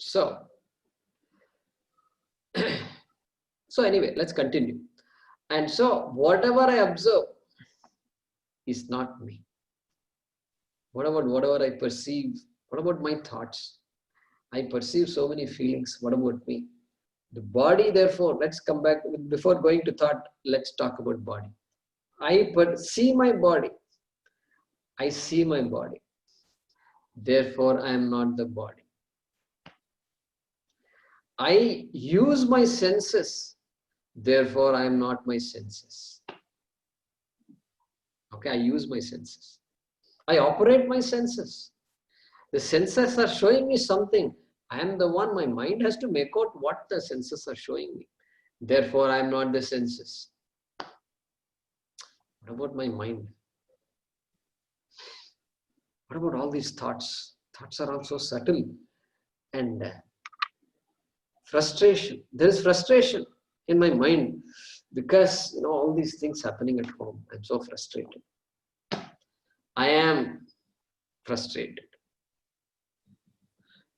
So, so anyway, let's continue. And so, whatever I observe is not me. What about whatever I perceive? What about my thoughts? I perceive so many feelings. What about me? The body, therefore, let's come back. Before going to thought, let's talk about body. I see my body. I see my body. Therefore, I am not the body. I use my senses. Therefore, I am not my senses. Okay, I use my senses. I operate my senses. The senses are showing me something. I am the one. My mind has to make out what the senses are showing me. Therefore, I am not the senses. What about my mind? What about all these thoughts? Thoughts are also subtle. And frustration. There is frustration in my mind because all these things happening at home. I'm so frustrated. I am frustrated.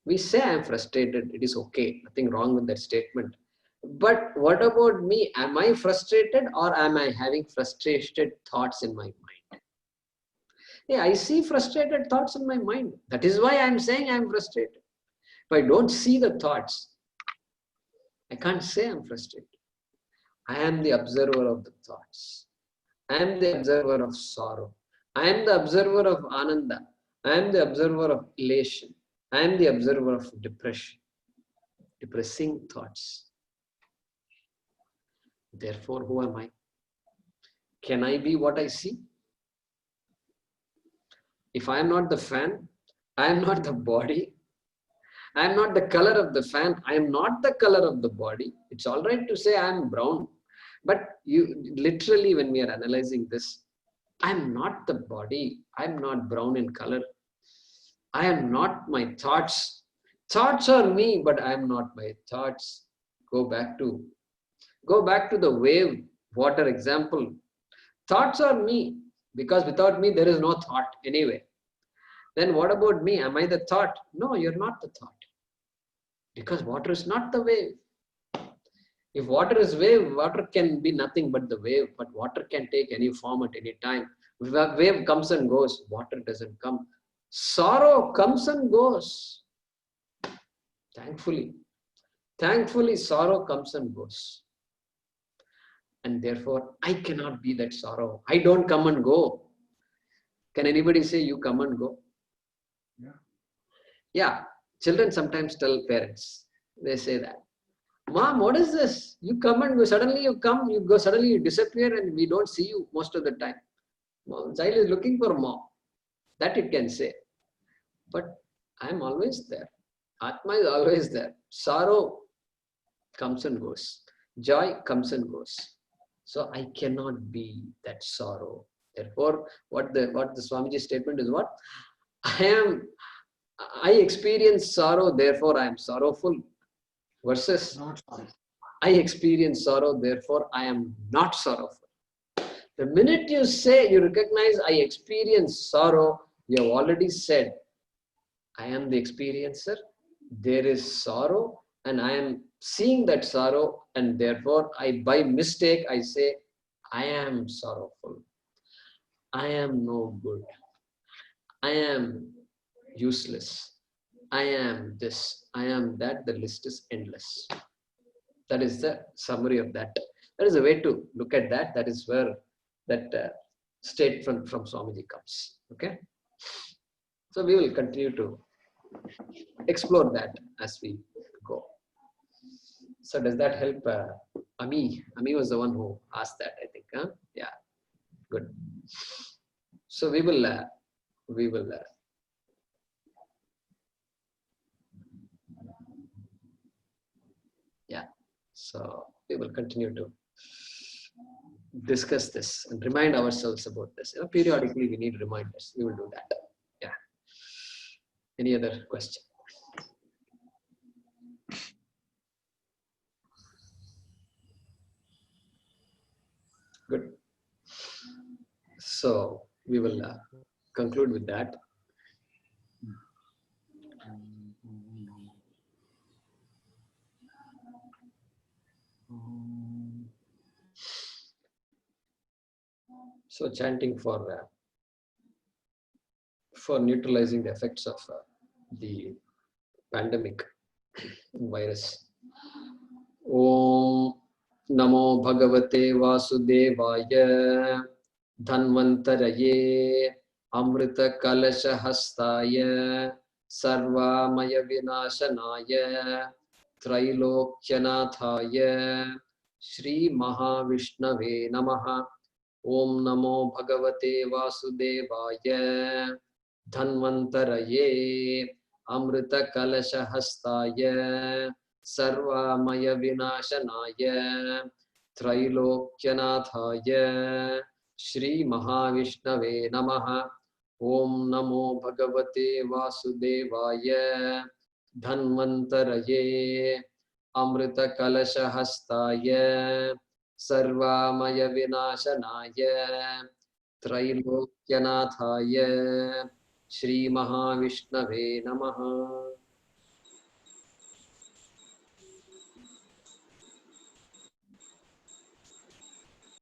We say I'm frustrated. It is okay. Nothing wrong with that statement. But what about me? Am I frustrated or am I having frustrated thoughts in my mind? Yeah, I see frustrated thoughts in my mind. That is why I'm saying I'm frustrated. If I don't see the thoughts, I can't say I'm frustrated. I am the observer of the thoughts. I am the observer of sorrow. I am the observer of ananda. I am the observer of elation. I am the observer of depression, depressing thoughts. Therefore, who am I? Can I be what I see? If I am not the fan, I am not the body. I am not the color of the fan. I am not the color of the body. It's all right to say I am brown. But you literally, when we are analyzing this, I am not the body. I am not brown in color. I am not my thoughts. Thoughts are me, but I am not my thoughts. Go back to the wave water example. Thoughts are me, because without me there is no thought anyway. Then what about me? Am I the thought? No, you're not the thought. Because water is not the wave. If water is wave, water can be nothing but the wave, but water can take any form at any time. If a wave comes and goes, water doesn't come. Sorrow comes and goes. Thankfully, sorrow comes and goes. And therefore, I cannot be that sorrow. I don't come and go. Can anybody say you come and go? Yeah. Children sometimes tell parents, they say that, Mom, what is this? You come and go. Suddenly you come, you go, suddenly you disappear and we don't see you most of the time. Mom, child is looking for mom. That it can say. But I am always there. Atma is always there. Sorrow comes and goes. Joy comes and goes. So I cannot be that sorrow. Therefore, what the Swamiji statement is what? I experience sorrow, therefore I am sorrowful. Versus I experience sorrow, therefore I am not sorrowful. The minute you say, you recognize I experience sorrow, you have already said, I am the experiencer. There is sorrow and I am seeing that sorrow, and therefore by mistake I say, I am sorrowful. I am no good. I am useless. I am this. I am that. The list is endless. That is the summary of that. That is a way to look at that. That is where that statement from Swamiji comes. Okay. So we will continue to explore that as we go. So does that help? Ami was the one who asked that, I think. Huh? Yeah. Good. So we will. Yeah. So we will continue to discuss this and remind ourselves about this. Periodically we need reminders. We will do that. Yeah. Any other question? Good. So we will conclude with that. So chanting for neutralizing the effects of the pandemic virus. Om Namo Bhagavate Vasudevaya Dhanvantaraye Amrita Kalasha Hastaya Sarvamaya Vinashanaya Trailokhyanathaya Shri Mahavishnave Namaha. Om Namo Bhagavate Vasudevaya Dhanvantaraye Amrita Kalasha Hastaya Sarvamaya Vinashanaya Trailokhyanathaya Shri Mahavishnave Namaha. Om Namo Bhagavate Vasudevaya Dhanvantaraye Amrita Kalasha Hastaya Sarvamaya Vinashanaya Trailokhyanathaya Shri Mahavishnave Namaha.